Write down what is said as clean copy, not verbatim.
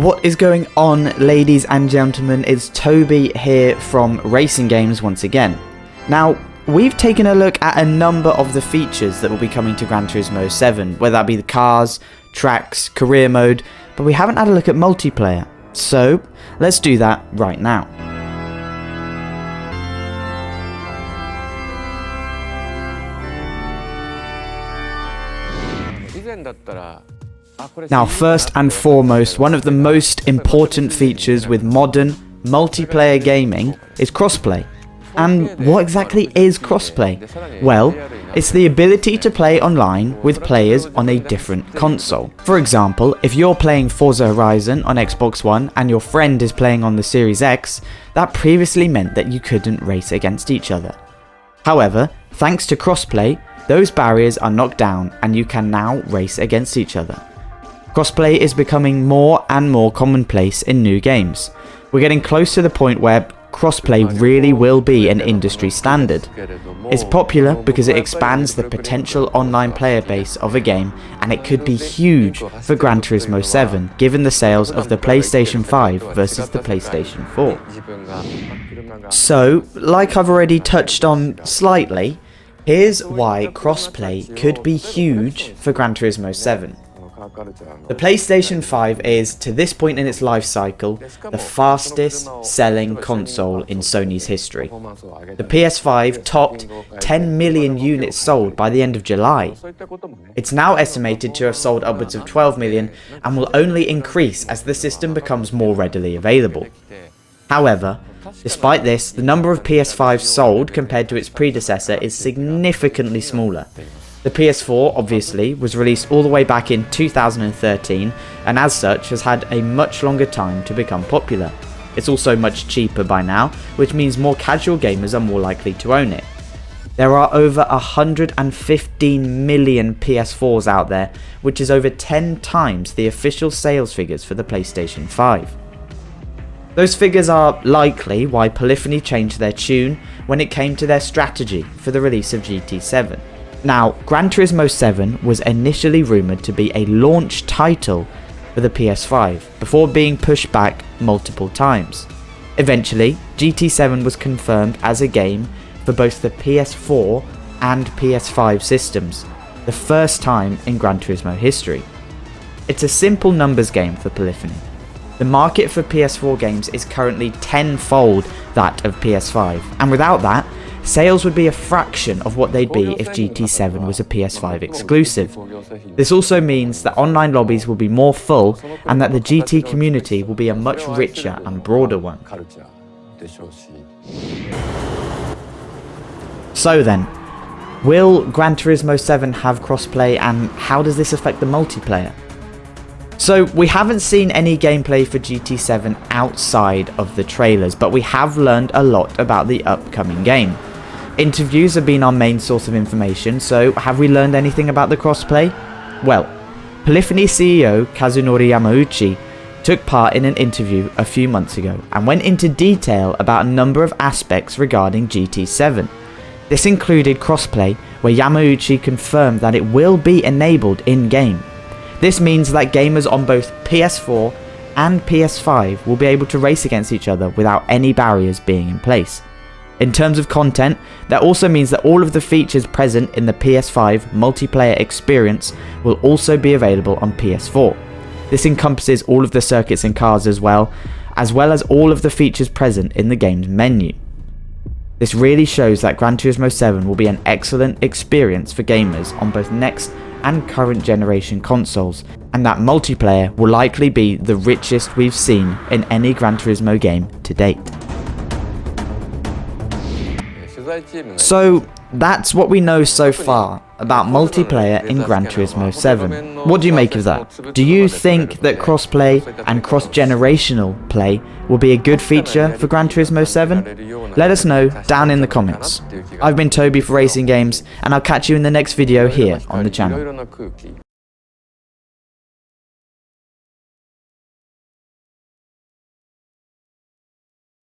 What is going on, ladies and gentlemen? It's Toby here from Racing Games once again. Now, we've taken a look at a number of the features that will be coming to Gran Turismo 7, whether that be the cars, tracks, career mode, but we haven't had a look at multiplayer. So, let's do that right now. Now, first and foremost, one of the most important features with modern multiplayer gaming is crossplay. And what exactly is crossplay? Well, it's the ability to play online with players on a different console. For example, if you're playing Forza Horizon on Xbox One and your friend is playing on the Series X, that previously meant that you couldn't race against each other. However, thanks to crossplay, those barriers are knocked down and you can now race against each other. Crossplay is becoming more and more commonplace in new games. We're getting close to the point where crossplay really will be an industry standard. It's popular because it expands the potential online player base of a game, and it could be huge for Gran Turismo 7 given the sales of the PlayStation 5 versus the PlayStation 4. So, like I've already touched on slightly, here's why crossplay could be huge for Gran Turismo 7. The PlayStation 5 is, to this point in its life cycle, the fastest selling console in Sony's history. The PS5 topped 10 million units sold by the end of July. It's now estimated to have sold upwards of 12 million and will only increase as the system becomes more readily available. However, despite this, the number of PS5s sold compared to its predecessor is significantly smaller. The PS4, obviously, was released all the way back in 2013 and as such has had a much longer time to become popular. It's also much cheaper by now, which means more casual gamers are more likely to own it. There are over 115 million PS4s out there, which is over 10 times the official sales figures for the PlayStation 5. Those figures are likely why Polyphony changed their tune when it came to their strategy for the release of GT7. Now, Gran Turismo 7 was initially rumoured to be a launch title for the PS5, before being pushed back multiple times. Eventually, GT7 was confirmed as a game for both the PS4 and PS5 systems, the first time in Gran Turismo history. It's a simple numbers game for Polyphony. The market for PS4 games is currently tenfold that of PS5, and without that, sales would be a fraction of what they'd be if GT7 was a PS5 exclusive. This also means that online lobbies will be more full and that the GT community will be a much richer and broader one. So then, will Gran Turismo 7 have crossplay, and how does this affect the multiplayer? So, we haven't seen any gameplay for GT7 outside of the trailers, but we have learned a lot about the upcoming game. Interviews have been our main source of information, so have we learned anything about the crossplay? Well, Polyphony CEO Kazunori Yamauchi took part in an interview a few months ago and went into detail about a number of aspects regarding GT7. This included crossplay, where Yamauchi confirmed that it will be enabled in-game. This means that gamers on both PS4 and PS5 will be able to race against each other without any barriers being in place. In terms of content, that also means that all of the features present in the PS5 multiplayer experience will also be available on PS4. This encompasses all of the circuits and cars as well as all of the features present in the game's menu. This really shows that Gran Turismo 7 will be an excellent experience for gamers on both next and current generation consoles, and that multiplayer will likely be the richest we've seen in any Gran Turismo game to date. So that's what we know so far about multiplayer in Gran Turismo 7. What do you make of that? Do you think that crossplay and cross-generational play will be a good feature for Gran Turismo 7? Let us know down in the comments. I've been Toby for Racing Games, and I'll catch you in the next video here on the channel.